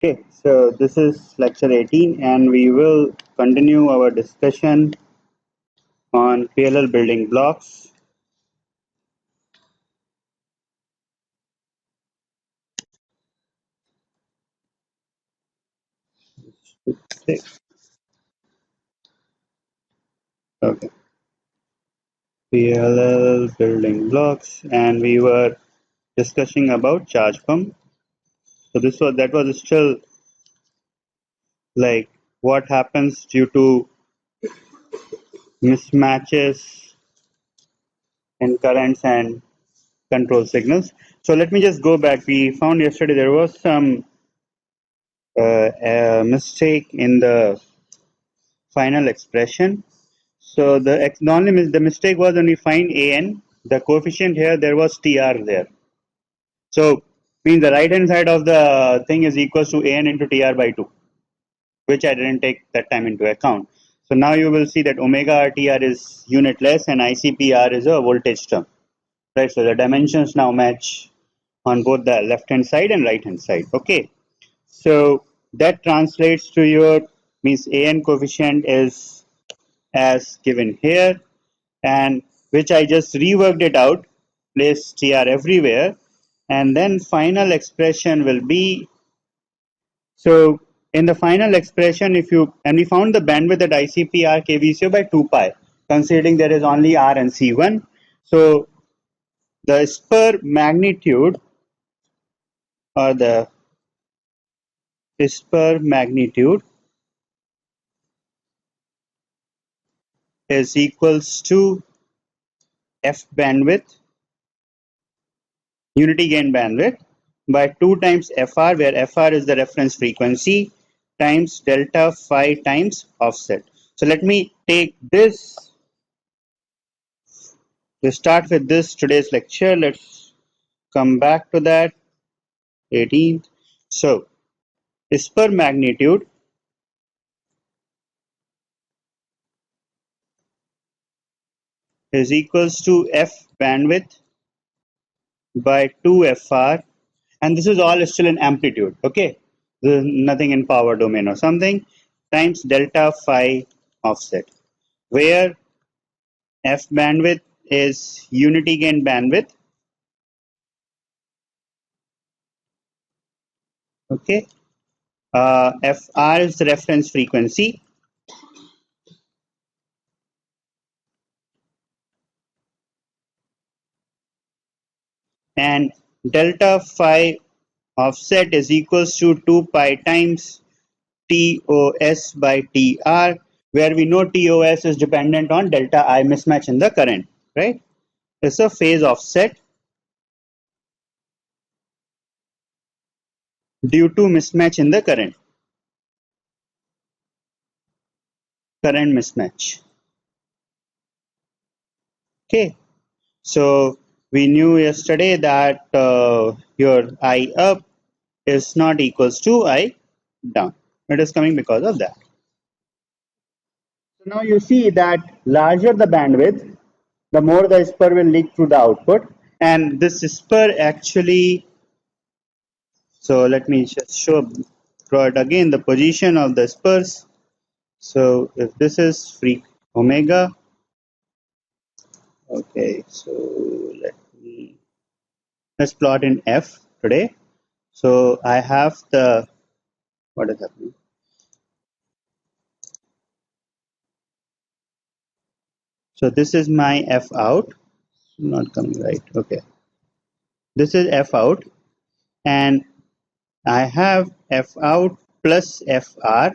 Okay, so this is lecture 18 and we will continue our discussion on PLL building blocks. Okay, PLL building blocks, and we were discussing about charge pump. So that was still like what happens due to mismatches in currents and control signals. So let me just go back. We found yesterday there was some mistake in the final expression. So the mistake was when we find an, the coefficient here there was tr there. So means the right hand side of the thing is equals to an into tr by 2, which I didn't take that time into account. So now you will see that omega rtr is unitless and ICPR is a voltage term, right? So the dimensions now match on both the left hand side and right hand side. Okay, so that translates to your means an coefficient is as given here, and which I just reworked it out, place tr everywhere, and then final expression will be, so in the final expression, if you, and we found the bandwidth at ICP-R KVCO by 2 pi, considering there is only R and C1. So the spur magnitude, or the spur magnitude is equals to F bandwidth, unity gain bandwidth, by 2 times FR, where FR is the reference frequency, times delta phi times offset. So let me take this to start with this today's lecture. Let's come back to that 18th. So spur magnitude is equals to F bandwidth by 2 FR, and this is all still in amplitude. Okay, there's nothing in power domain or something, times delta phi offset, where F bandwidth is unity gain bandwidth. Okay, FR is the reference frequency, and delta phi offset is equals to 2 pi times TOS by TR, where we know TOS is dependent on delta I mismatch in the current, right? It's a phase offset due to mismatch in the current mismatch. Okay, so we knew yesterday that your I up is not equals to I down. It is coming because of that. So now you see that larger the bandwidth, the more the spur will leak through the output, and this spur actually, so let me just draw it again, the position of the spurs. So if this is free omega, okay, so let's plot in F today. So I have the, what is happening? So this is my F out, not coming right. Okay, this is F out, and I have F out plus FR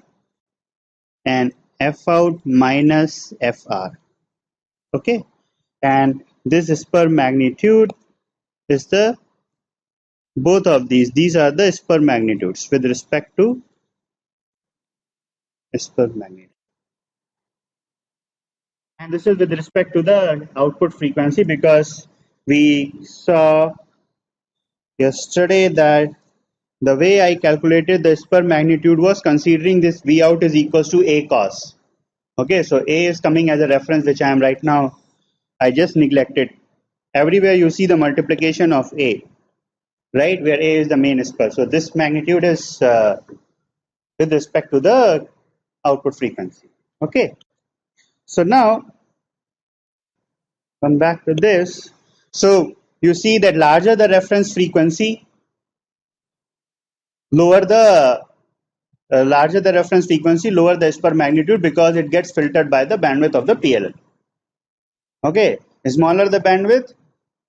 and F out minus FR. Okay, and this spur magnitude is the, both of these are the spur magnitudes with respect to spur magnitude, and this is with respect to the output frequency, because we saw yesterday that the way I calculated the spur magnitude was considering this V out is equals to A cos. Okay, so A is coming as a reference, which I am right now, I just neglected. Everywhere you see the multiplication of A, right, where A is the main spur. So this magnitude is with respect to the output frequency. Okay, so now come back to this. So you see that larger the reference frequency, lower the lower the spur magnitude, because it gets filtered by the bandwidth of the PLL. Okay, smaller the bandwidth,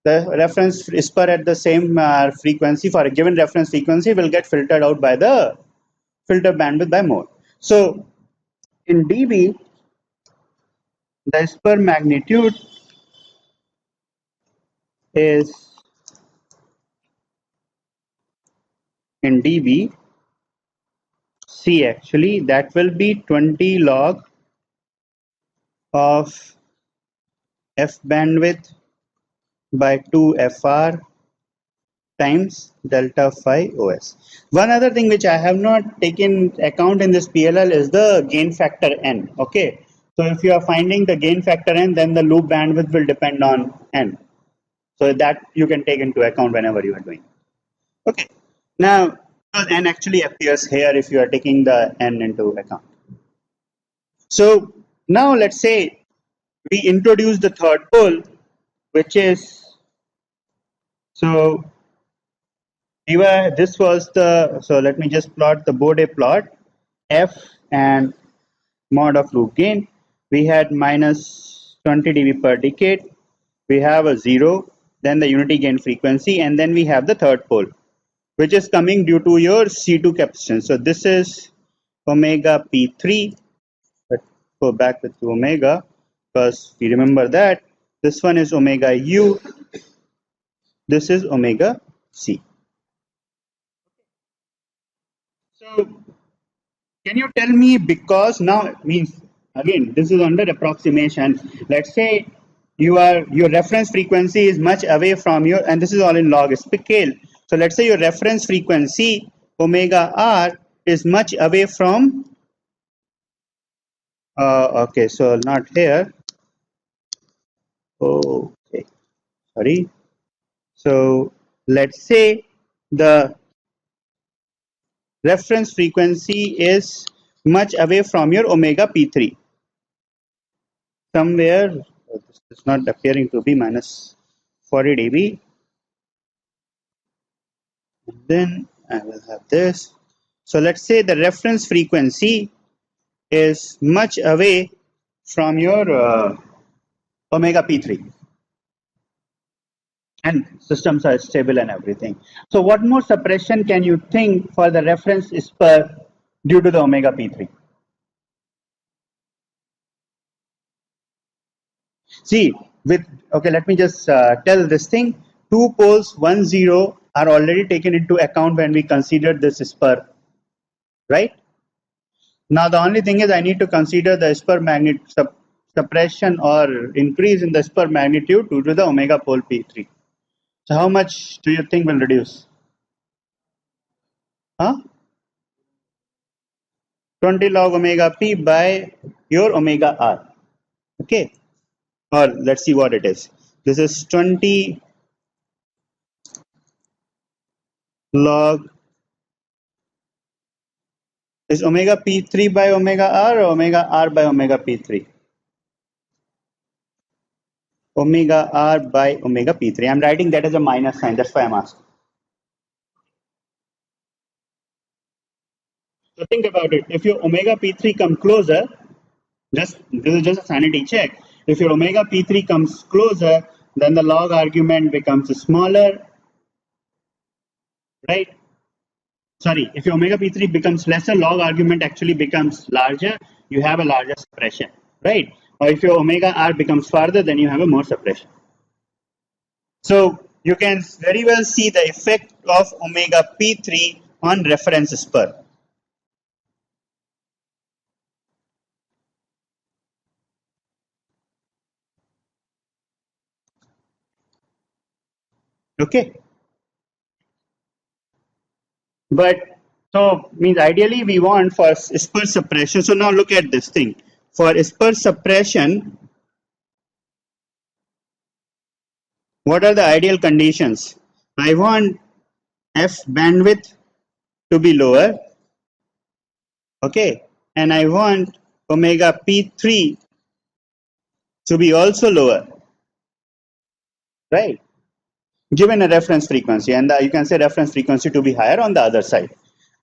the reference spur at the same frequency for a given reference frequency will get filtered out by the filter bandwidth by more. So in dB, the spur magnitude is in dB C, actually that will be 20 log of f bandwidth by 2 fr times delta phi os. One other thing which I have not taken account in this PLL is the gain factor n. Okay, so if you are finding the gain factor n, then the loop bandwidth will depend on n. So that you can take into account whenever you are doing. Okay, now n actually appears here if you are taking the n into account. So now let's say we introduce the third pole, which is, so this was the, so let me just plot the Bode plot, f and mod of loop gain. We had minus 20 dB per decade, we have a 0, then the unity gain frequency, and then we have the third pole, which is coming due to your C2 capacitance. So this is omega P3. Let's go back with omega, because we remember that this one is omega U, this is omega C. So can you tell me, because now means again this is under approximation, let's say your reference frequency is much away from your, and this is all in log scale, so let's say your reference frequency omega r is much away from okay, so not here, okay, sorry, so let's say the reference frequency is much away from your omega p3, somewhere, this is not appearing to be minus 40 dB, then I will have this. So let's say the reference frequency is much away from your omega p3, and systems are stable and everything. So what more suppression can you think for the reference spur due to the omega p3? See, with, okay, let me just tell this thing. 2 poles 1 0 are already taken into account when we consider this spur, right? Now the only thing is I need to consider the spur suppression or increase in the spur magnitude due to the omega pole p3. So how much do you think will reduce? Huh? 20 log omega p by your omega r. Okay, or let's see what it is. This is 20 log, is omega p3 by omega r or omega r by omega p3? Omega r by omega p3. I'm writing that as a minus sign, that's why I'm asking. So think about it. If your omega p3 come closer, this is just a sanity check. If your omega p3 comes closer, then the log argument becomes smaller, right? Sorry, if your omega p3 becomes lesser, log argument actually becomes larger. You have a larger suppression, right? Or if your omega r becomes farther, then you have a more suppression. So you can very well see the effect of omega p3 on reference spur. Okay, but so means ideally we want for spur suppression. So now look at this thing. For spur suppression, what are the ideal conditions? I want f bandwidth to be lower, okay, and I want omega p3 to be also lower, right? Given a reference frequency, and you can say reference frequency to be higher on the other side.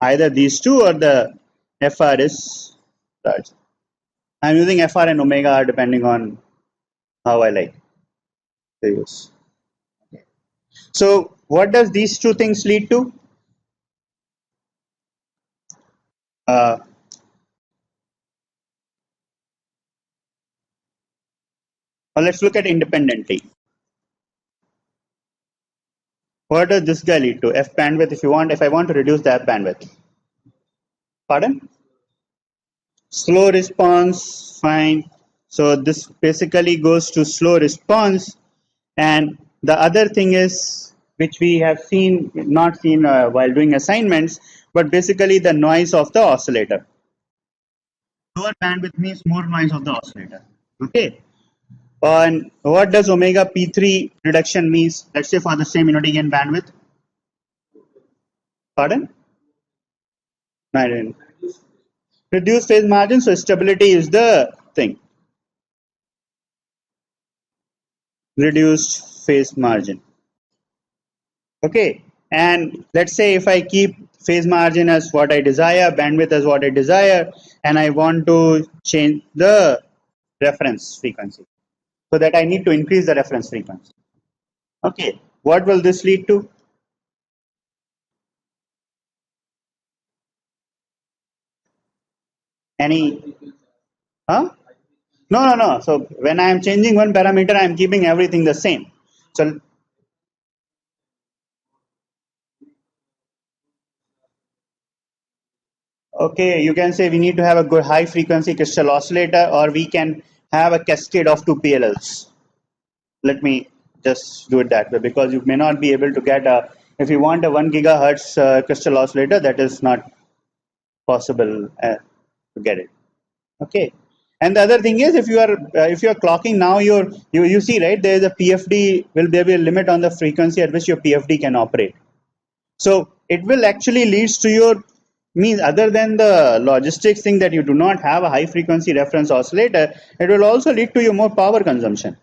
Either these two or the FR is large. I'm using FR and omega R depending on how I like to use. So what does these two things lead to? Uh, well, let's look at independently. What does this guy lead to? F bandwidth. If I want to reduce the F bandwidth. Pardon? Slow response. Fine. So this basically goes to slow response. And the other thing is, which we have not seen while doing assignments, but basically the noise of the oscillator. Lower bandwidth means more noise of the oscillator. Okay. And what does omega p3 reduction means? Let's say for the same unity gain bandwidth. Pardon? No, I didn't. Reduce phase margin, so stability is the thing. Reduced phase margin. Okay, and let's say if I keep phase margin as what I desire, bandwidth as what I desire, and I want to change the reference frequency, so that I need to increase the reference frequency. Okay, what will this lead to? Any? Huh? No. So when I am changing one parameter, I am keeping everything the same. So okay, you can say we need to have a good high frequency crystal oscillator, or we can have a cascade of two PLLs. Let me just do it that way, because you may not be able to get if you want a 1 gigahertz crystal oscillator, that is not possible to get it. Okay. And the other thing is, if you are clocking now, you see, right, there is a PFD, there be a limit on the frequency at which your PFD can operate. So it will actually leads to your means, other than the logistics thing that you do not have a high frequency reference oscillator, it will also lead to your more power consumption.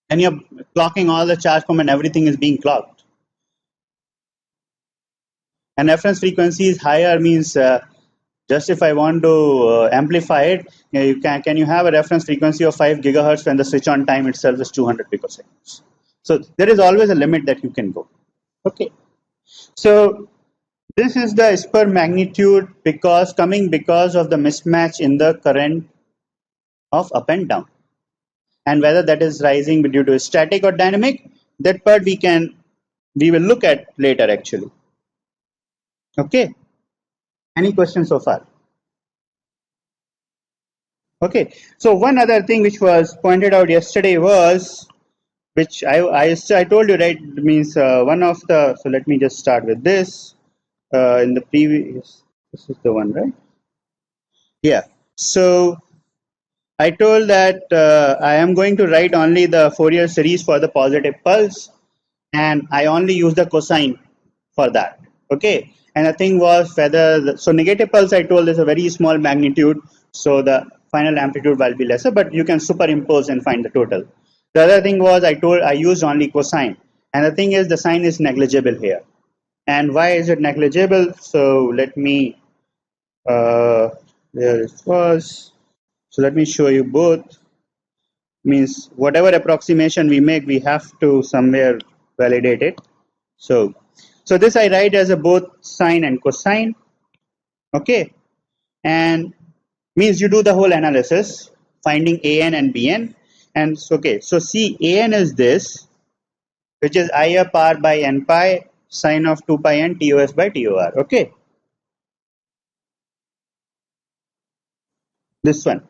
And you're clocking all the charge pump and everything is being clocked. And reference frequency is higher means just if I want to amplify it, can you have a reference frequency of 5 gigahertz when the switch on time itself is 200 picoseconds. So there is always a limit that you can go. Okay. So this is the spur magnitude because of the mismatch in the current of up and down. And whether that is rising due to static or dynamic, that part we will look at later actually. Okay. Any questions so far? Okay. So one other thing which was pointed out yesterday was, which I told you, right, means one of the, so let me just start with this. In the previous, this is the one, right? Yeah. So I told that I am going to write only the Fourier series for the positive pulse, and I only use the cosine for that. Okay. And the thing was whether so negative pulse, I told, is a very small magnitude, so the final amplitude will be lesser, but you can superimpose and find the total. The other thing was I used only cosine, and the thing is the sign is negligible here. And why is it negligible? So let me there it was. So let me show you both. Means whatever approximation we make, we have to somewhere validate it. So this I write as a both sine and cosine. Okay, and means you do the whole analysis, finding an and bn, and okay. So see, an is this, which is I up r by n pi sine of 2 pi n TOS by TOR. Okay, this one.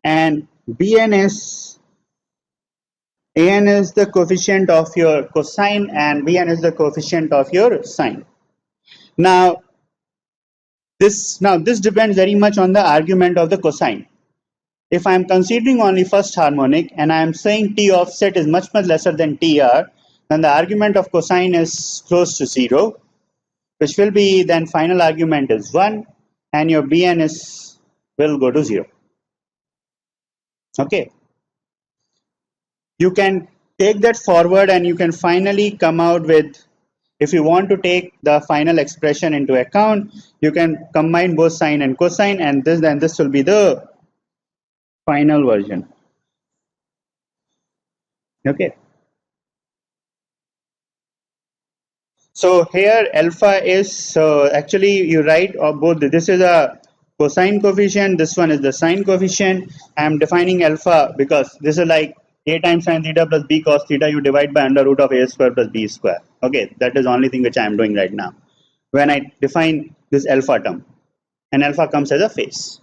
And bn is, an is the coefficient of your cosine and bn is the coefficient of your sine. Now this depends very much on the argument of the cosine. If I am considering only first harmonic and I am saying T offset is much lesser than TR, and the argument of cosine is close to 0, which will be then final argument is 1, and your Bn is will go to 0. Okay, you can take that forward and you can finally come out with, if you want to take the final expression into account, you can combine both sine and cosine, and this will be the final version. Okay, so here alpha is actually you write both. This is a cosine coefficient, this one is the sine coefficient. I am defining alpha because this is like a times sine theta plus b cos theta, you divide by under root of a square plus b square. Okay, that is the only thing which I am doing right now when I define this alpha term, and alpha comes as a phase.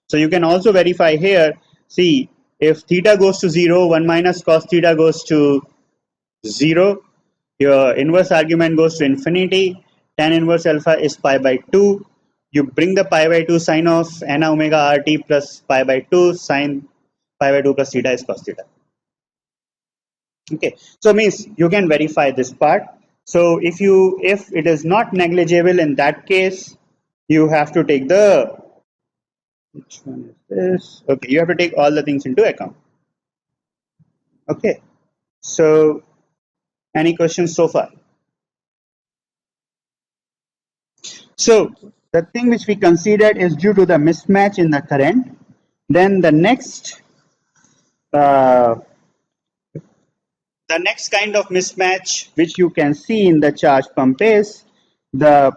So you can also verify here, see, if theta goes to 0, 1 minus cos theta goes to 0, your inverse argument goes to infinity, tan inverse alpha is pi by 2, you bring the pi by 2 sine of n omega rt plus pi by 2 sine pi by 2 plus theta is cos theta. Okay, so means you can verify this part. So if it is not negligible, in that case you have to take the, which one is this? Okay, you have to take all the things into account. Okay, so any questions so far? So the thing which we considered is due to the mismatch in the current. Then uh, the next kind of mismatch which you can see in the charge pump is the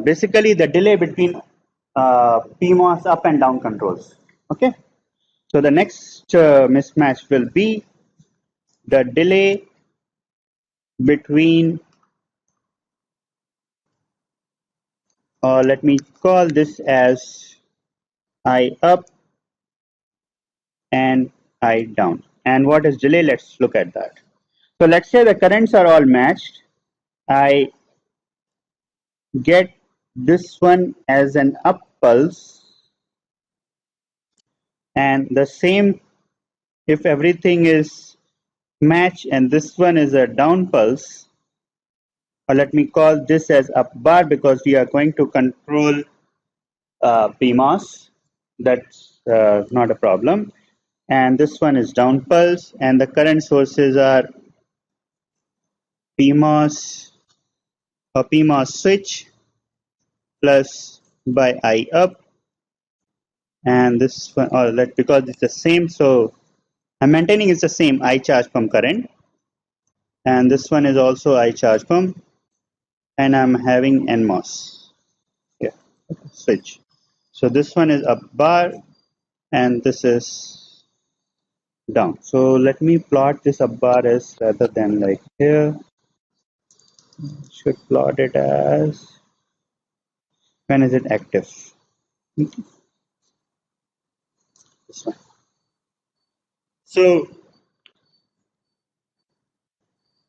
basically the delay between PMOS up and down controls. Okay, so the next mismatch will be the delay between, let me call this as I up and I down. And what is delay? Let's look at that. So let's say the currents are all matched. I get this one as an up pulse, and the same if everything is matched, and this one is a down pulse, or let me call this as up bar because we are going to control PMOS. That's not a problem. And this one is down pulse, and the current sources are PMOS or PMOS switch plus by I up, and this one, or let, because it's the same, so I'm maintaining it's the same I charge pump current, and this one is also I charge pump, and I'm having NMOS. Yeah, switch. So this one is up bar and this is down. So let me plot this up bar as, rather than like here, should plot it as when is it active. Okay. This one. So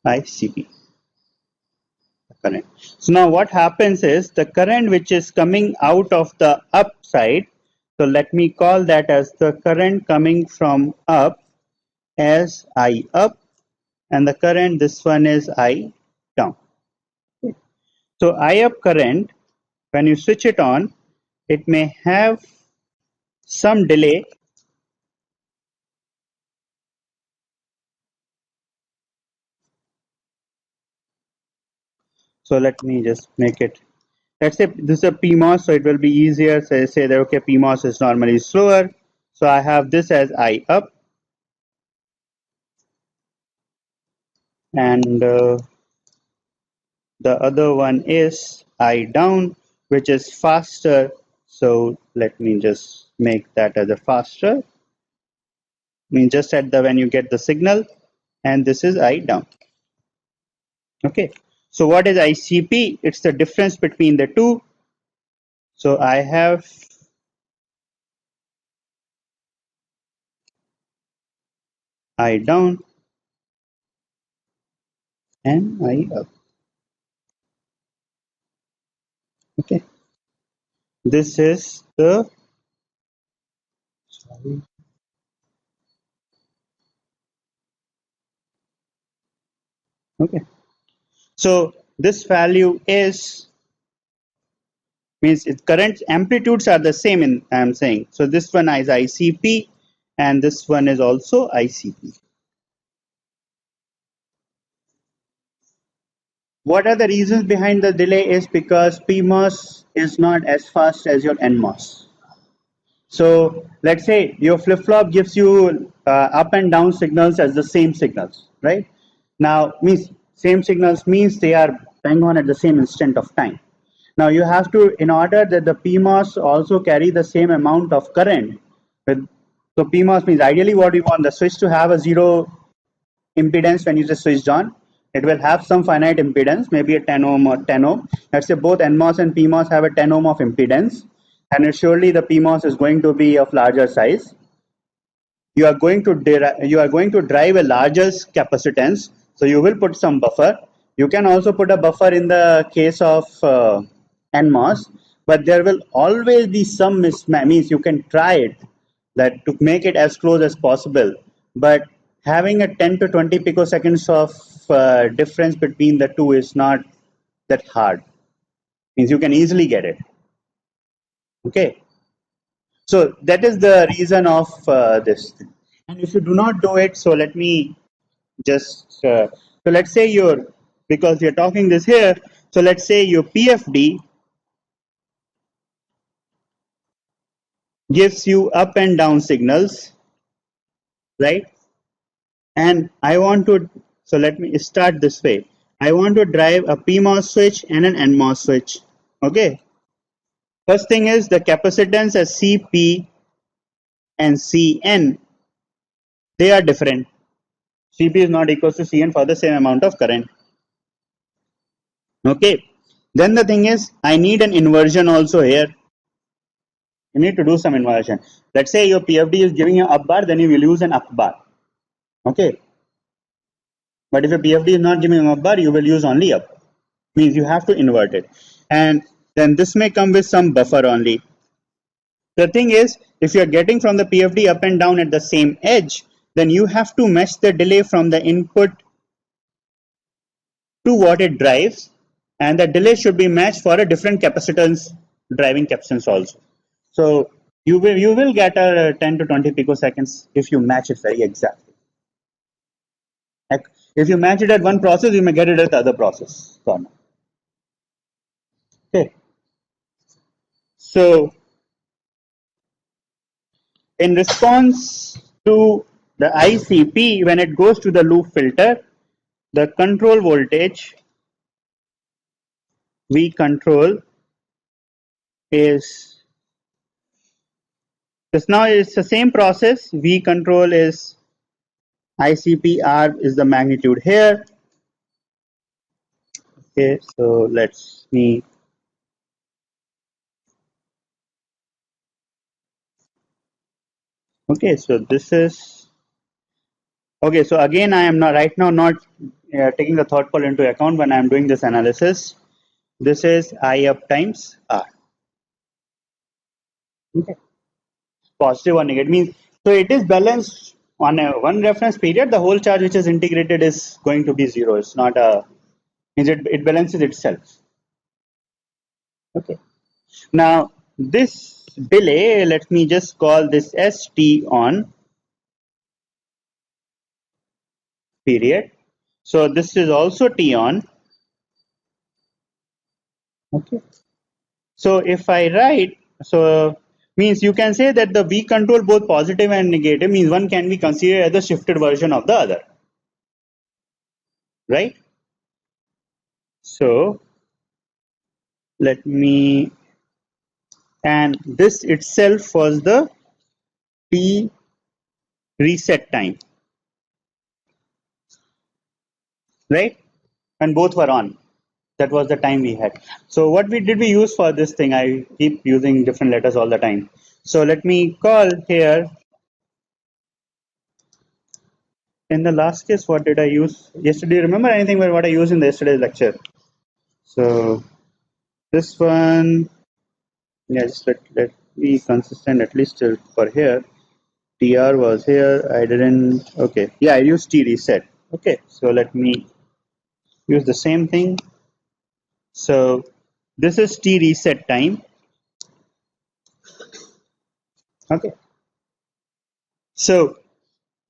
ICP current. So now what happens is the current which is coming out of the upside, so let me call that as the current coming from up as I up, and the current, this one is I down. So I up current, when you switch it on, it may have some delay. So let me just make it, let's say this is a PMOS, so it will be easier. So say that okay, PMOS is normally slower, so I have this as I up, and the other one is I down, which is faster. So let me just make that as a faster. I mean just at the when you get the signal, and this is I down. Okay. So what is ICP? It's the difference between the two. So I have I down and I up. Okay. This is the, sorry. Okay. So this value is means its current amplitudes are the same in I'm saying. So this one is ICP and this one is also ICP. What are the reasons behind the delay is because PMOS is not as fast as your NMOS. So let's say your flip-flop gives you up and down signals as the same signals, right? Now, means same signals means they are bang on at the same instant of time. Now you have to, in order that the PMOS also carry the same amount of current, with, so PMOS means ideally what we want the switch to have a zero impedance when you just switched on. It will have some finite impedance, maybe a 10 ohm or 10 ohm. Let's say both NMOS and PMOS have a 10 ohm of impedance, and surely the PMOS is going to be of larger size. You are going to drive a larger capacitance, so you will put some buffer. You can also put a buffer in the case of NMOS, but there will always be some mismatch. Means you can try it that to make it as close as possible, but having a 10 to 20 picoseconds of difference between the two is not that hard. Means you can easily get it. Okay. So that is the reason of this. And if you do not do it, so let me just, so let's say your, because we are talking this here, so let's say your PFD gives you up and down signals, right? And I want to, so let me start this way. I want to drive a PMOS switch and an NMOS switch. Okay. First thing is the capacitance as CP and CN, they are different. CP is not equal to CN for the same amount of current. Okay. Then the thing is, I need an inversion also here. You need to do some inversion. Let's say your PFD is giving you up bar, then you will use an up bar. Okay. But if your PFD is not giving up bar, you will use only up. Means you have to invert it. And then this may come with some buffer only. The thing is, if you are getting from the PFD up and down at the same edge, then you have to match the delay from the input to what it drives, and the delay should be matched for a different capacitance driving capacitance also. So you will get a 10 to 20 picoseconds if you match it very exactly. Like if you match it at one process, you may get it at the other process. Okay. So in response to the ICP, when it goes to the loop filter, the control voltage V control is just now it's the same process. V control is ICP-R is the magnitude here. Okay, so let's me. Okay, so this is okay. So again, I am not right now not taking the third pole into account when I am doing this analysis. This is I up times R. Okay, positive or negative means so it is balanced on a one reference period. The whole charge which is integrated is going to be zero. It's not a means it balances itself. Okay. Now this delay, let me just call this as T on period. So this is also T on. Okay. So if I write, so means you can say that the V control both positive and negative means one can be considered as the shifted version of the other. Right? So let me, and this itself was the T reset time. Right? And both were on. That was the time we had. So what did we use for this thing? I keep using different letters all the time. So let me call here. In the last case, what did I use yesterday? Remember anything about what I used in the yesterday's lecture? So this one, yeah, just let me consistent at least for here. TR was here. I didn't. Okay, yeah, I used T reset. Okay, so let me use the same thing. So this is t reset time. Okay. So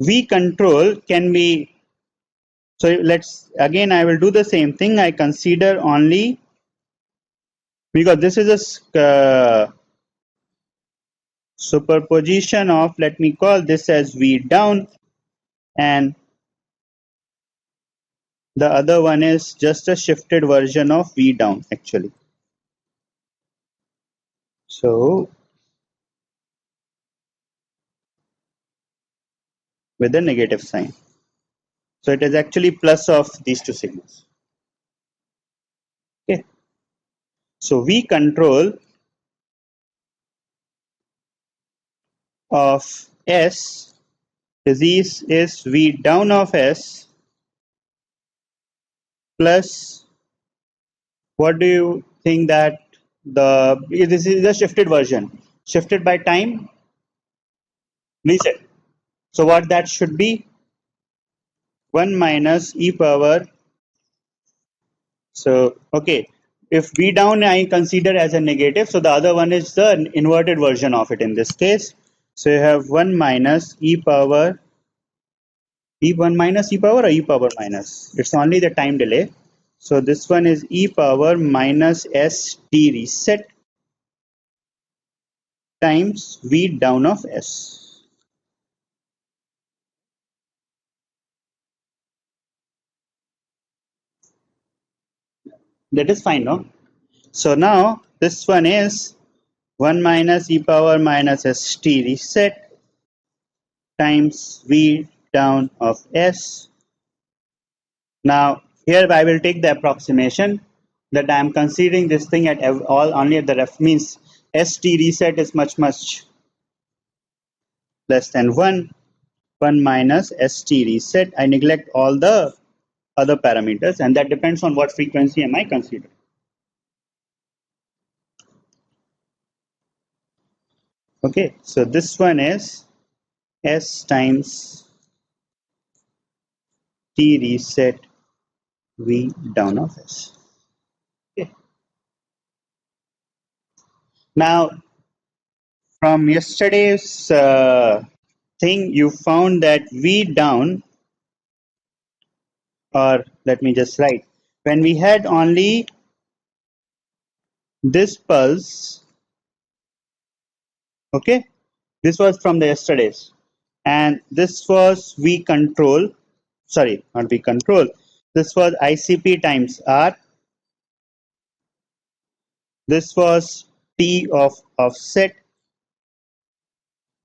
v control can be, so let's again, I will do the same thing. I consider only, because this is a superposition of, let me call this as v down, and the other one is just a shifted version of v down actually. So with a negative sign. So it is actually plus of these two signals. Okay. So v control of S is v down of S plus, what do you think that this is the shifted version, shifted by time reset. So what that should be, 1 minus e power. So okay, if v down I consider as a negative, so the other one is the inverted version of it in this case. So you have 1 minus e power, e1 minus e power or e power minus, it's only the time delay. So this one is e power minus s t reset times v down of s. That is fine, no? So now this one is 1 minus e power minus s t reset times v down of s. Now here I will take the approximation that I am considering this thing at all only at the ref, means st reset is much less than 1. 1 minus st reset. I neglect all the other parameters, and that depends on what frequency am I considering. Okay, so this one is s times t reset v down of s. Okay. Now from yesterday's thing, you found that v down, or let me just write, when we had only this pulse, okay, this was from the yesterday's, and this was v control, sorry, not v control, this was ICP times r, this was t of offset,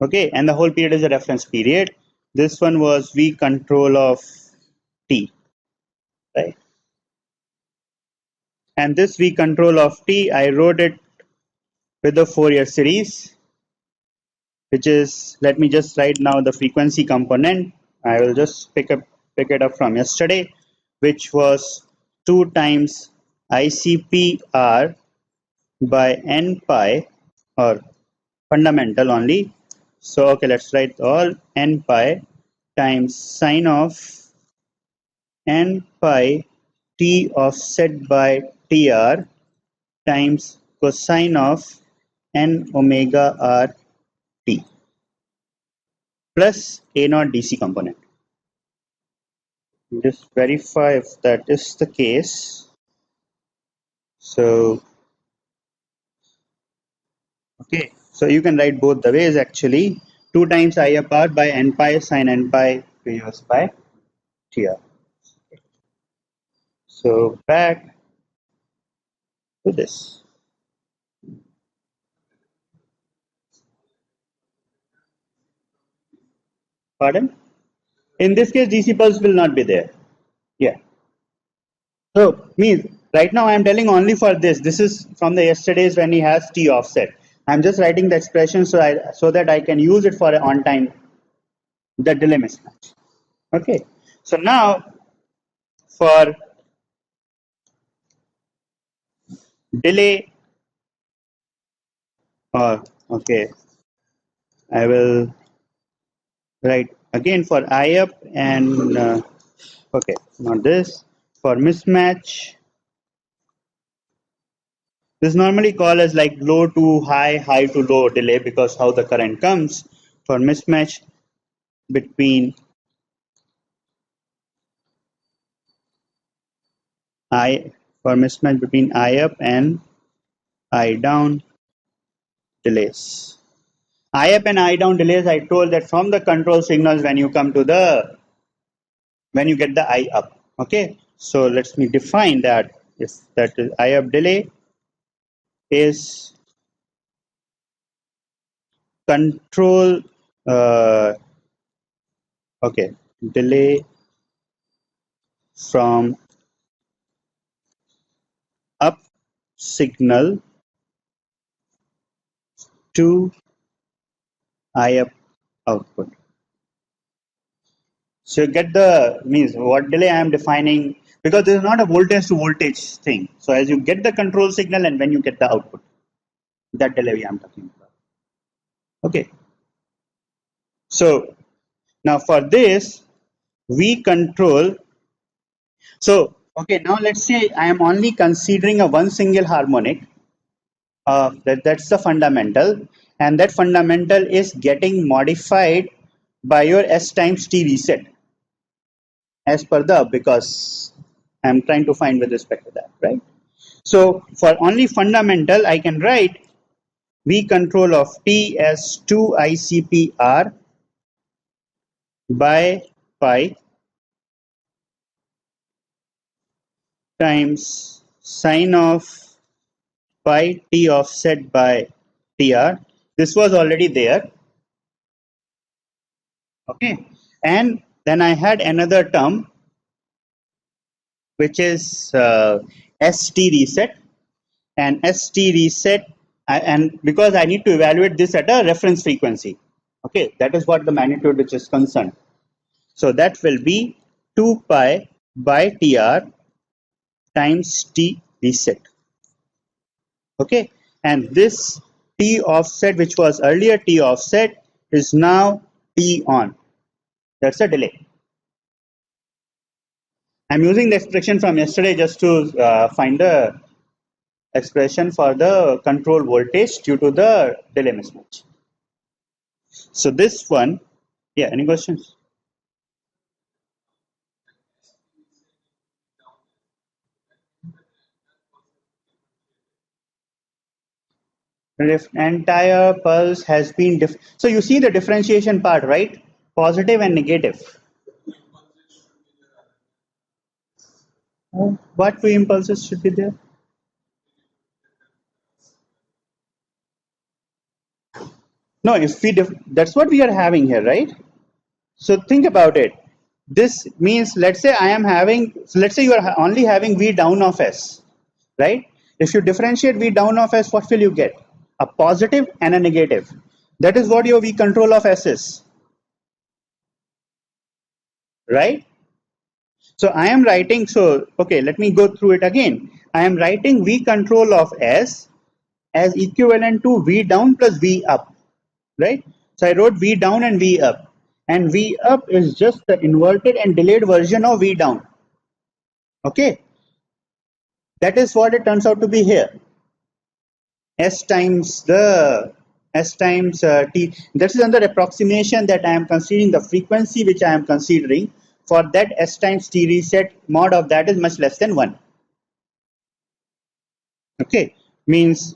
okay, and the whole period is a reference period. This one was v control of t, right? And this v control of t, I wrote it with the Fourier series, which is, let me just write now the frequency component. I will just pick it up from yesterday, which was 2 times ICPR by n pi, or fundamental only. So okay, let's write all n pi times sine of n pi t offset by tr times cosine of n omega r t plus a naught dc component. Just verify if that is the case. So okay, so you can write both the ways actually. 2 times I up r by n pi sine n pi previous by tr. So back to this. Pardon? In this case, DC pulse will not be there. Yeah. So means right now I am telling only for this. This is from the yesterday's when he has t offset. I'm just writing the expression so that I can use it for an on time, the delay mismatch. Okay. So now for delay, or okay, I will write again for I up and okay, not this. For mismatch, this is normally called as like low to high, high to low delay because how the current comes. For mismatch between I I up and I down delays. I up and I down delays, I told that from the control signals when you come to the when you get the I up. Okay, so let's me define that. If that is I up delay is control okay delay from up signal to I up output. So you get the means what delay I am defining because this is not a voltage to voltage thing. So as you get the control signal and when you get the output, that delay I am talking about. Okay. So now for this we control. So okay, now let's say I am only considering a one single harmonic. That's the fundamental, and that fundamental is getting modified by your S times T reset as per the because I'm trying to find with respect to that, right? So for only fundamental, I can write V control of T as 2 ICPR by pi times sine of pi T offset by TR. This was already there, okay? And then I had another term which is ST reset, and ST reset and because I need to evaluate this at a reference frequency, okay, that is what the magnitude which is concerned. So that will be 2 pi by TR times T reset, okay, and this T offset which was earlier T offset is now T on. That's a delay. I'm using the expression from yesterday just to find the expression for the control voltage due to the delay mismatch. So this one, yeah, any questions? Entire pulse has been so you see the differentiation part, right? Positive and negative. What two impulses should be there? No, if we that's what we are having here, right? So think about it. This means let's say I am having, so let's say you are only having V down of S, right? If you differentiate V down of S, what will you get? A positive and a negative. That is what your V control of S is, right? So I am writing, so okay, let me go through it again. I am writing V control of S as equivalent to V down plus V up, right? So I wrote V down and V up, and V up is just the inverted and delayed version of V down, okay? That is what it turns out to be here. S times the S times T. This is another approximation that I am considering the frequency which I am considering for that S times T reset mod of that is much less than 1. Okay, means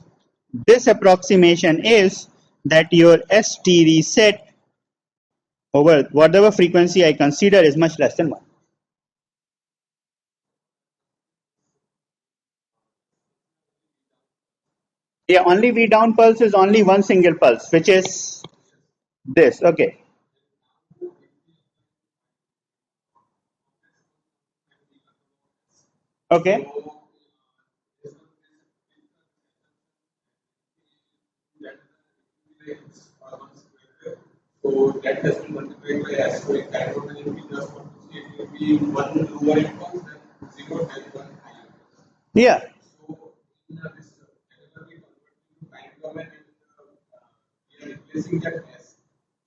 this approximation is that your ST reset over whatever frequency I consider is much less than 1. Yeah, only V down pulse is only one single pulse, which is this. Okay. Okay. So that has been multiplied by S. So in that total, if we just want to see it will be one lower impulse, then 0, then 1 higher. Yeah. So in this, whenever we convert into time domain and we are replacing that S.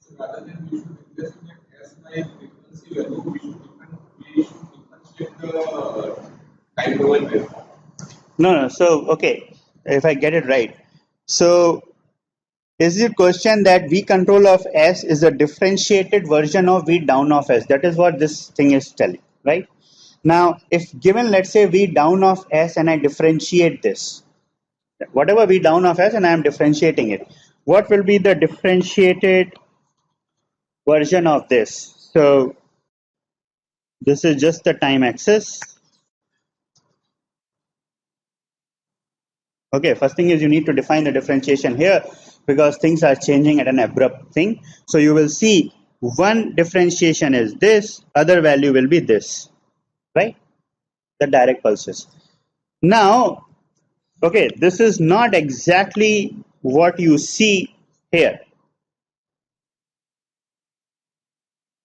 So rather than we should replace that S by frequency value, we should differentiate the No. So okay, if I get it right, so is the question that V control of S is a differentiated version of V down of S? That is what this thing is telling, right? Now, if given, let's say V down of S and I differentiate this, whatever V down of S and I am differentiating it, what will be the differentiated version of this? So this is just the time axis. Okay, first thing is you need to define the differentiation here because things are changing at an abrupt thing. So you will see one differentiation is this, other value will be this, right? The direct pulses. Now, okay, this is not exactly what you see here,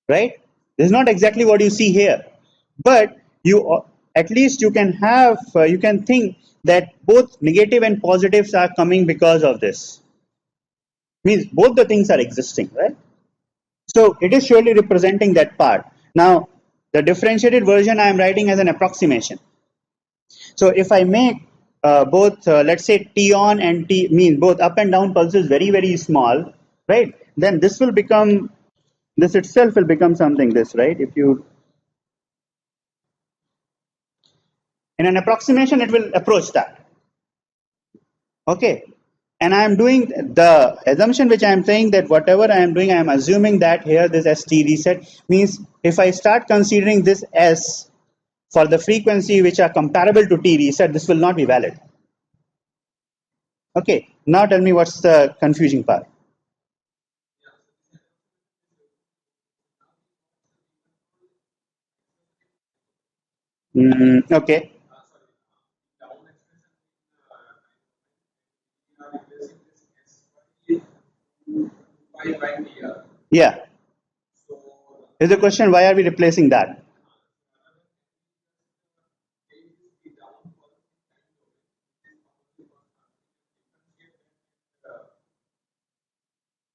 right? This is not exactly what you see here, but you at least you can have you can think that both negative and positives are coming because of this. Means both the things are existing, right? So it is surely representing that part. Now, the differentiated version I am writing as an approximation. So if I make both, let's say T on and T means both up and down pulses very, very small, right? Then this will become, this itself will become something this, right? If you, in an approximation, it will approach that. Okay. And I am doing the assumption which I am saying that whatever I am doing, I am assuming that here this ST reset means if I start considering this S for the frequency which are comparable to T reset, this will not be valid. Okay. Now tell me what's the confusing part. Okay. Down expression we are replacing this S by TR. Yeah. So Here's the question: why are we replacing that?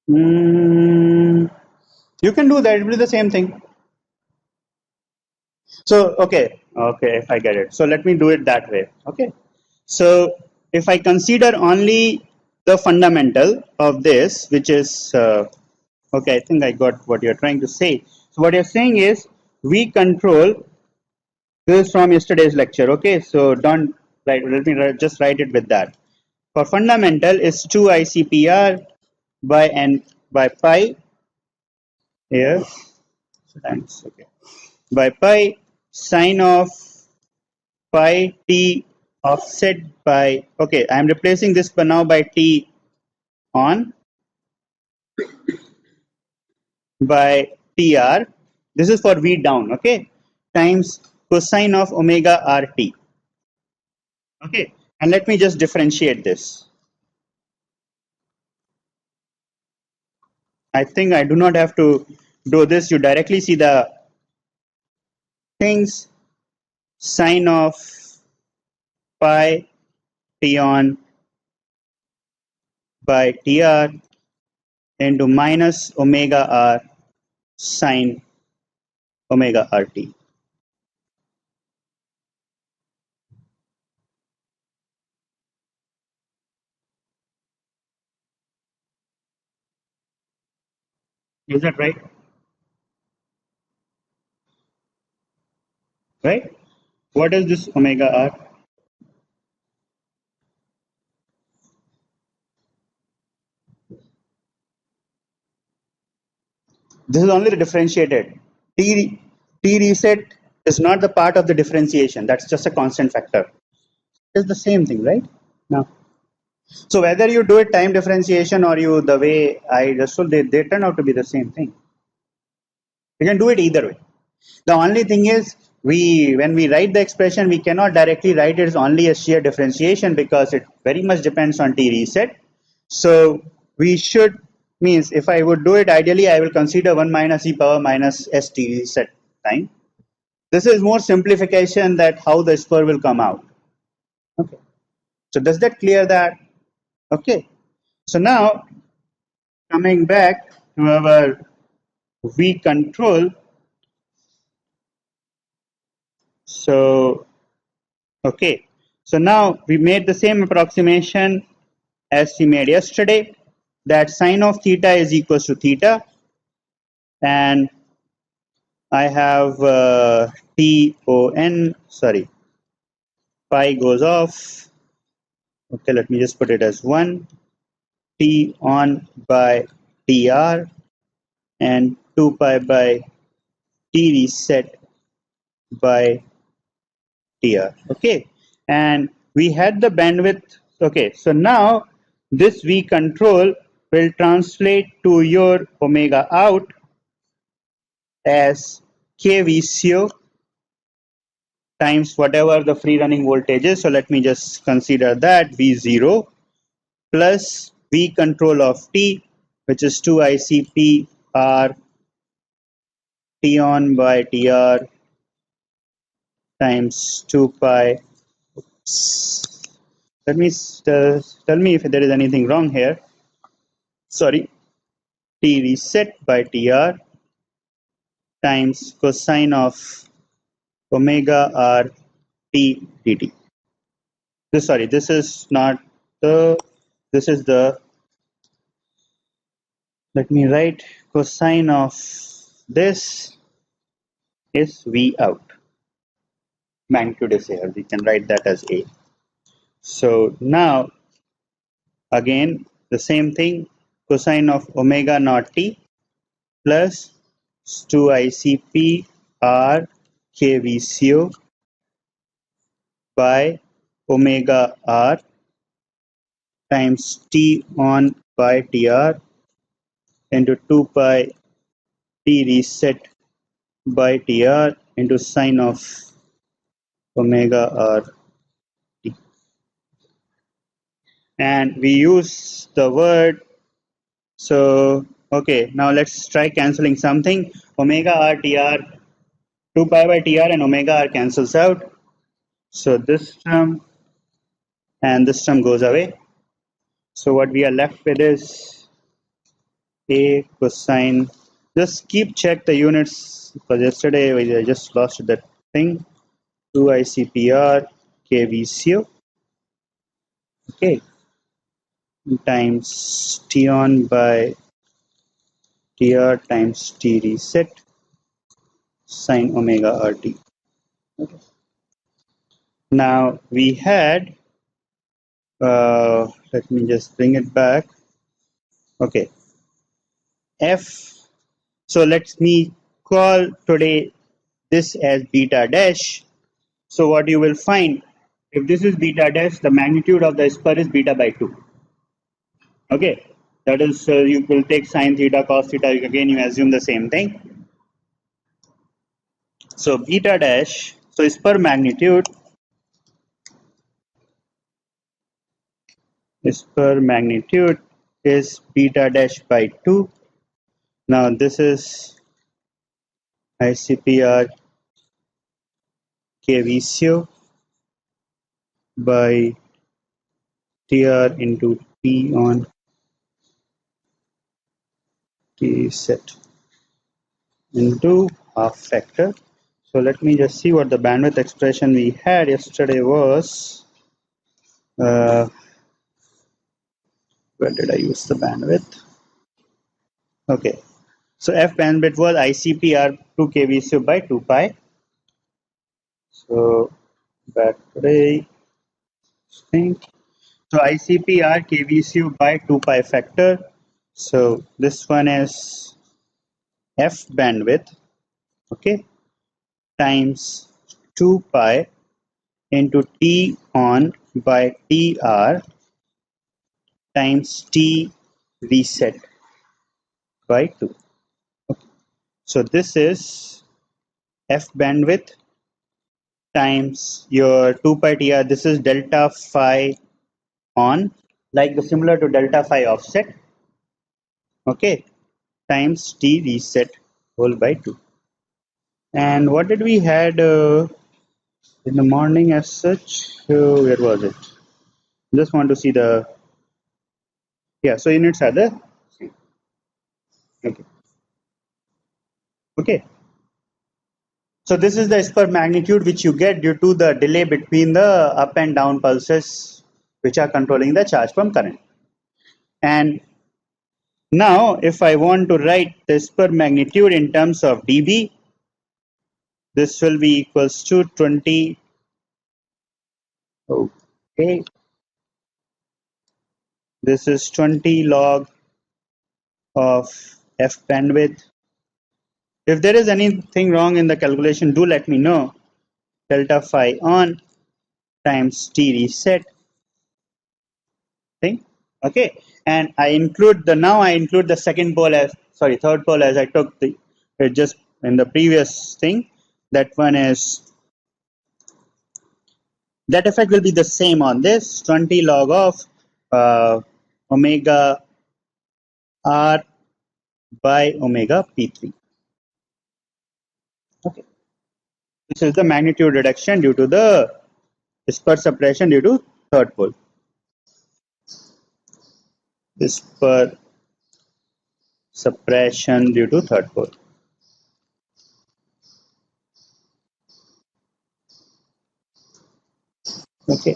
Mm, you can do that. It will be the same thing. So okay, if I get it. So let me do it that way. Okay. So if I consider only the fundamental of this, which is okay, I think I got what you're trying to say. So what you're saying is we control. This is from yesterday's lecture. Okay, so don't write. Let me just write it with that. For fundamental is 2 ICPR by n by pi here. So times okay by pi sine of pi t offset by okay. I am replacing this for now by t on by tr. This is for v down. Okay, times cosine of omega rt. Okay, and let me just differentiate this. I think I do not have to do this. You directly see the things sine of pi t on by tr into minus omega r sine omega rt. Is that right? Right? What is this omega r? This is only the differentiated. T, T reset is not the part of the differentiation. That's just a constant factor. It's the same thing, right? No. So whether you do it time differentiation or you the way I just told, they turn out to be the same thing. You can do it either way. The only thing is we when we write the expression we cannot directly write it as only a shear differentiation because it very much depends on T reset. So we should means if I would do it ideally I will consider 1 minus e power minus s T reset time. This is more simplification that how the spur will come out. Okay. So does that clear that? Okay. So now coming back to our V control. So okay. So now we made the same approximation as we made yesterday, that sine of theta is equals to theta, and I have pi goes off. Okay, let me just put it as 1, t on by tr, and 2 pi by t reset by tr. Okay, and we had the bandwidth. Okay, so now this V control will translate to your omega out as kVco times whatever the free running voltage is. So let me just consider that V0 plus V control of T, which is 2 ICP R T on by TR times 2 pi. Let me tell me if there is anything wrong here. Sorry, T reset by TR times cosine of omega R T dt. This is not the, this is the, let me write cosine of this is V out. Magnitude is here. We can write that as A. So now again the same thing, cosine of omega naught t plus 2 ICP R kVco by omega R times T on by TR into 2 pi T reset by TR into sine of omega R T. And we use the word, so okay, now let's try cancelling something. Omega R TR, 2 pi by TR and omega R cancels out. So this term and this term goes away. So what we are left with is A cosine. Just keep check the units, because yesterday I just lost that thing. 2 ICPR kVco, okay, times T on by TR times T reset sine omega RT. Okay. Now we had, let me just bring it back. Okay, F. So let me call today this as beta dash. So what you will find, if this is beta dash, the magnitude of the spur is beta by 2. Okay, that is, you will take sine theta, cos theta, again you assume the same thing. So beta dash, so spur magnitude is beta dash by 2. Now this is ICPR kVco by TR into T on T set into half factor. So let me just see what the bandwidth expression we had yesterday was. Where did I use the bandwidth? Okay, so F bandwidth was ICPR 2 kVco by 2 pi. So battery thing. So ICPR kVco by 2 pi factor. So this one is F bandwidth, okay, times 2 pi into T on by TR times T reset by 2. Okay. So this is F bandwidth times your 2 pi TR. This is delta phi on, like the similar to delta phi offset, okay, times T reset whole by 2. And what did we had in the morning as such? Where was it? Just want to see the, yeah, so units are the same. Okay. Okay. So this is the spur magnitude which you get due to the delay between the up and down pulses which are controlling the charge from current. And now if I want to write the spur magnitude in terms of dB, this will be equals to 20. Okay, this is 20 log of f bandwidth. If there is anything wrong in the calculation, do let me know. Delta phi on times t reset thing. Okay, and I include the second pole as third pole as I took the just in the previous thing. That one is that effect will be the same on this 20 log of omega r by omega p3. Okay, this is the magnitude reduction due to the spur suppression due to third pole. Spur suppression due to third pole. Okay.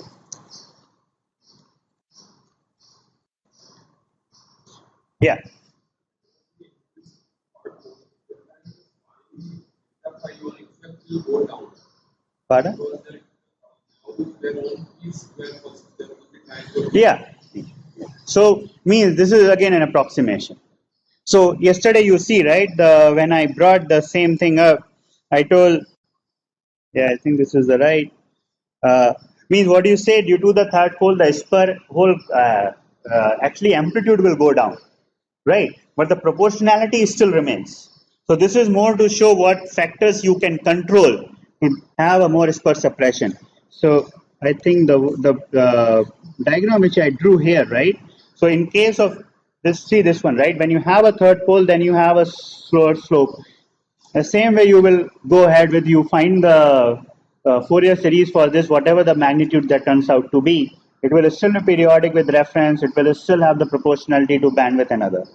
Yeah. Pardon? Yeah. So means this is again an approximation. So yesterday you see, right, when I brought the same thing up, I told, yeah, I think this is the right. Means what do you say? Due to the third pole, the spur whole actually amplitude will go down, right? But the proportionality still remains. So this is more to show what factors you can control to have a more spur suppression. So I think the diagram which I drew here, right? So in case of this, see this one, right? When you have a third pole, then you have a slower slope. The same way you will go ahead with you find the Fourier series for this, whatever the magnitude that turns out to be. It will still be periodic with reference. It will still have the proportionality to bandwidth and other.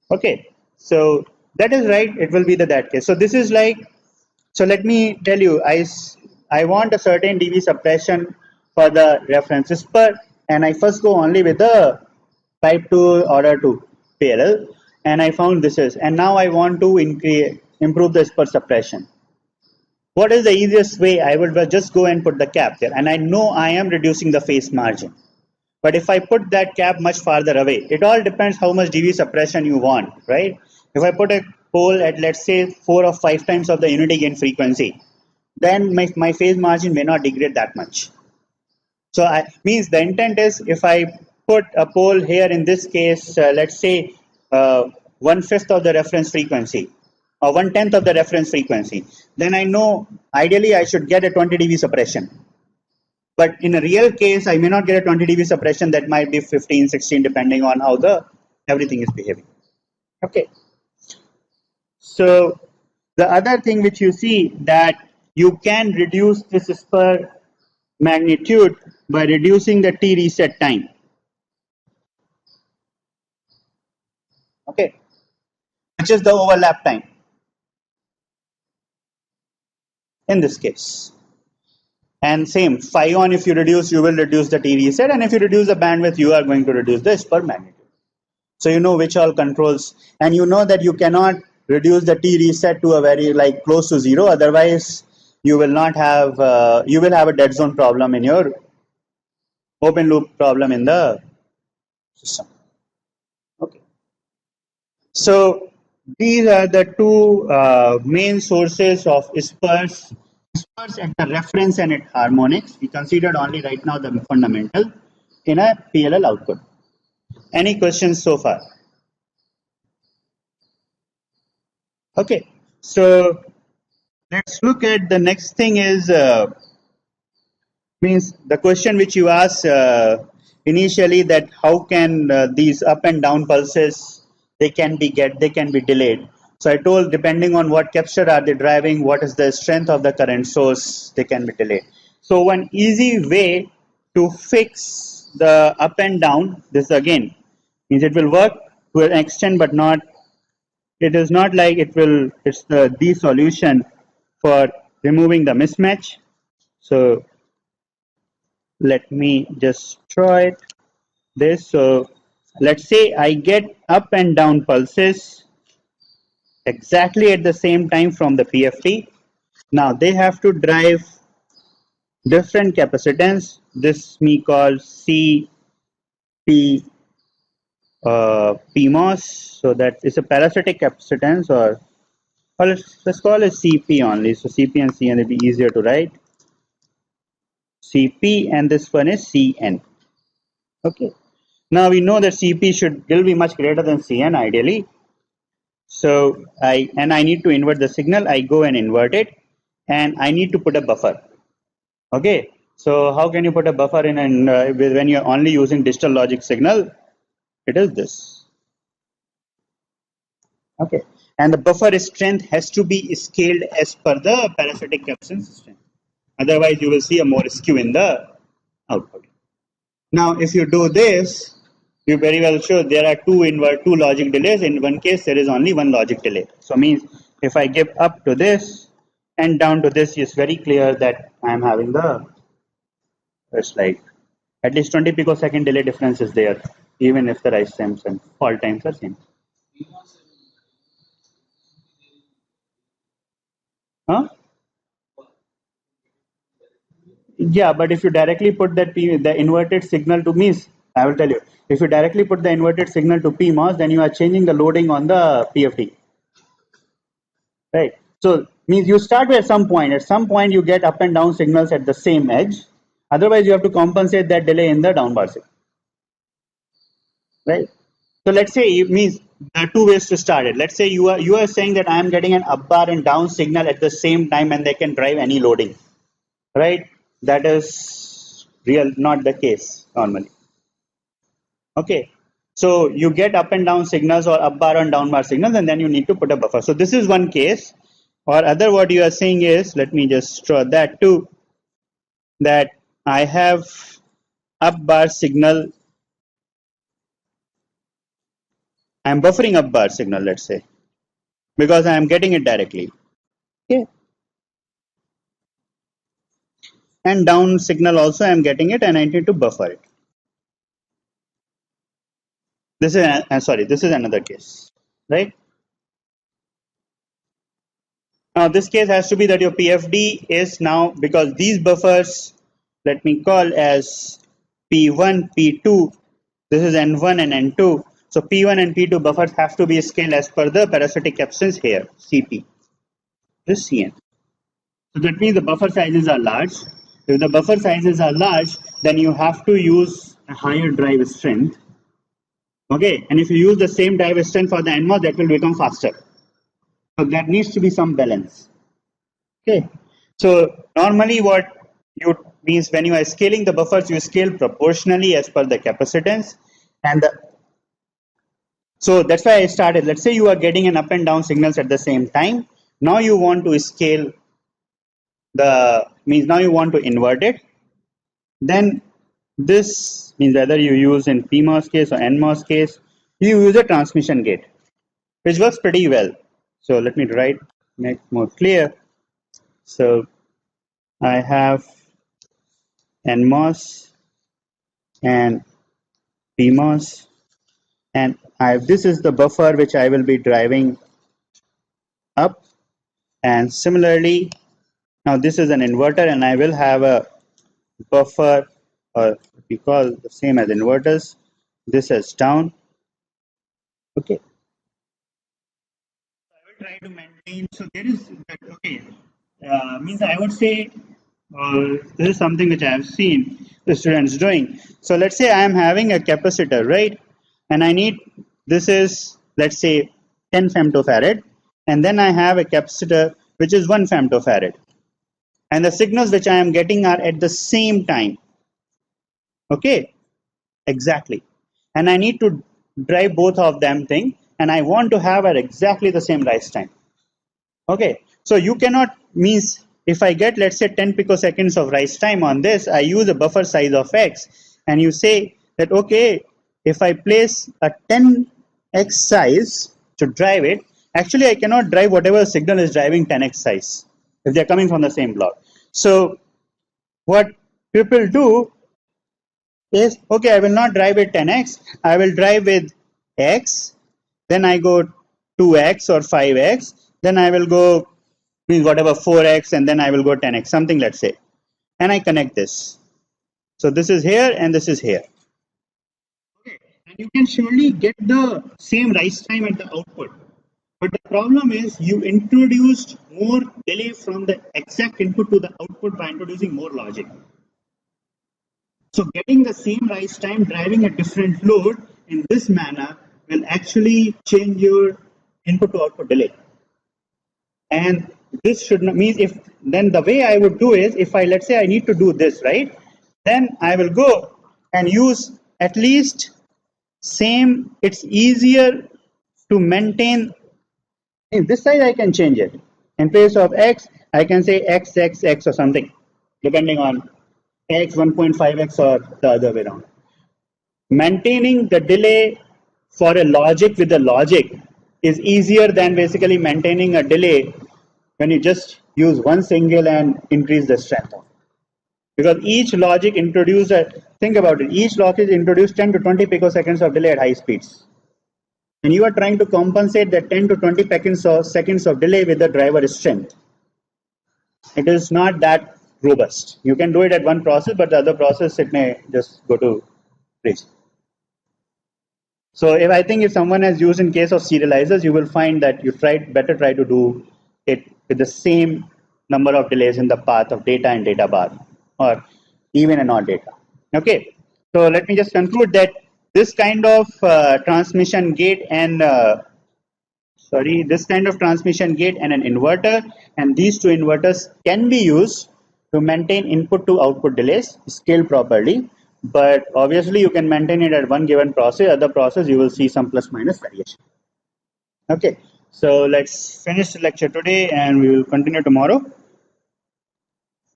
Okay, so that is right. It will be that case. So this is like, so let me tell you, I want a certain dB suppression for the reference spur, and I first go only with the type 2 order 2 parallel, and I found this is, and now I want to improve the spur suppression. What is the easiest way? I will just go and put the cap there, and I know I am reducing the phase margin. But if I put that cap much farther away, it all depends how much dB suppression you want, right? If I put a pole at, let's say, 4 or 5 times of the unity gain frequency, then my phase margin may not degrade that much. So I means the intent is if I put a pole here in this case, let's say 1/5 of the reference frequency or 1/10 of the reference frequency, then I know ideally I should get a 20 dB suppression. But in a real case, I may not get a 20 dB suppression. That might be 15, 16, depending on how the everything is behaving. Okay. So the other thing which you see that you can reduce this spur magnitude by reducing the T reset time. Okay, which is the overlap time in this case. And same phi on, if you reduce, you will reduce the T reset, and if you reduce the bandwidth, you are going to reduce the spur magnitude. So you know which all controls, and you know that you cannot reduce the T reset to a very like close to zero. Otherwise, you will not have you will have a dead zone problem in your open loop problem in the system. Okay. So these are the two main sources of spurs. Spurs at the reference and at harmonics. We considered only right now the fundamental in a PLL output. Any questions so far? Okay. So let's look at the next thing is means the question which you asked initially, that how can these up and down pulses they can be delayed. So I told depending on what capture are they driving, what is the strength of the current source, they can be delayed. So one easy way to fix the up and down, this again means it will work to an extent, but not, it is not like it will, it's the solution for removing the mismatch. So let me just try it. This. So let's say I get up and down pulses exactly at the same time from the PFT. Now they have to drive different capacitance. This we call CP PMOS. So that is a parasitic capacitance, or let's call it CP only. So CP and CN will be easier to write. CP and this one is CN. Okay. Now we know that CP will be much greater than CN ideally. So I need to invert the signal. I go and invert it, and I need to put a buffer. Okay. So how can you put a buffer in when you're only using digital logic signal? It is this. Okay. And the buffer strength has to be scaled as per the parasitic capacitance strength. Otherwise, you will see a more skew in the output. Now, if you do this, you very well show there are two logic delays. In one case, there is only one logic delay. So means if I give up to this and down to this, it's very clear that I am having it's like at least 20 picosecond delay difference is there, even if the rise times and fall times are same. Huh? Yeah, but if you directly put the inverted signal to means, I will tell you, if you directly put the inverted signal to PMOS, then you are changing the loading on the PFT, right? So means you start at some point. At some point, you get up and down signals at the same edge. Otherwise, you have to compensate that delay in the down bar signal, right? So let's say it means there are two ways to start it. Let's say you are saying that I am getting an up bar and down signal at the same time, and they can drive any loading, right? That is not the case normally. Okay, so you get up and down signals or up bar and down bar signals, and then you need to put a buffer. So this is one case. Or other what you are saying is, let me just draw that too, that I have up bar signal, I'm buffering up bar signal, let's say, because I am getting it directly. Okay. And down signal also I am getting it, and I need to buffer it. This is sorry, this is another case, right? Now this case has to be that your PFD is now, because these buffers, let me call as P1, P2, this is N1 and N2. So P1 and P2 buffers have to be scaled as per the parasitic capacitance here, CP, this CN. So that means the buffer sizes are large. If the buffer sizes are large, then you have to use a higher drive strength. Okay, and if you use the same drive strength for the NMOS, that will become faster. So there needs to be some balance. Okay, so normally what you means when you are scaling the buffers, you scale proportionally as per the capacitance, and so that's why I started. Let's say you are getting an up and down signals at the same time. Now you want to scale now you want to invert it. Then this means whether you use in PMOS case or NMOS case, you use a transmission gate, which works pretty well. So let me make more clear. So I have NMOS and PMOS, and this is the buffer which I will be driving up, and similarly now this is an inverter, and I will have a buffer, or we call the same as inverters, this is down. Okay, I will try to maintain. So there is okay. Means I would say this is something which I have seen the students doing. So let's say I am having a capacitor, right? And I need, this is, let's say, 10 femtofarad, and then I have a capacitor which is 1 femtofarad, and the signals which I am getting are at the same time. Okay, exactly. And I need to drive both of them thing, and I want to have at exactly the same rise time. Okay, so you cannot means if I get, let's say, 10 picoseconds of rise time on this, I use a buffer size of X, and you say that okay, if I place a 10x size to drive it, actually I cannot drive whatever signal is driving 10x size. if they're coming from the same block. So what people do is, okay, I will not drive with 10x, I will drive with x, then I go 2x or 5x, then I will go means whatever 4x, and then I will go 10x, something, let's say, and I connect this. So this is here and this is here. Okay, and you can surely get the same rise time at the output. But the problem is you introduced more delay from the exact input to the output by introducing more logic. So getting the same rise time, driving a different load in this manner will actually change your input to output delay. And this should not mean, if then the way I would do is, if I, let's say I need to do this, right? Then I will go and use at least same, it's easier to maintain. In this side I can change it. In place of x, I can say x, x, x or something, depending on x 1.5x or the other way around. Maintaining the delay for a logic with a logic is easier than basically maintaining a delay when you just use one single and increase the strength of it. Because each logic introduces think about it, each logic introduced 10 to 20 picoseconds of delay at high speeds. And you are trying to compensate that 10 to 20 seconds of delay with the driver strength. It is not that robust. You can do it at one process, but the other process, it may just go to bridge. So if I think if someone has used in case of serializers, you will find that you better try to do it with the same number of delays in the path of data and data bar, or even in odd data. Okay, so let me just conclude that this kind of transmission gate and this kind of transmission gate and an inverter, and these two inverters can be used to maintain input to output delays scaled properly. But obviously you can maintain it at one given process, other process you will see some plus minus variation. Okay, so let's finish the lecture today and we will continue tomorrow.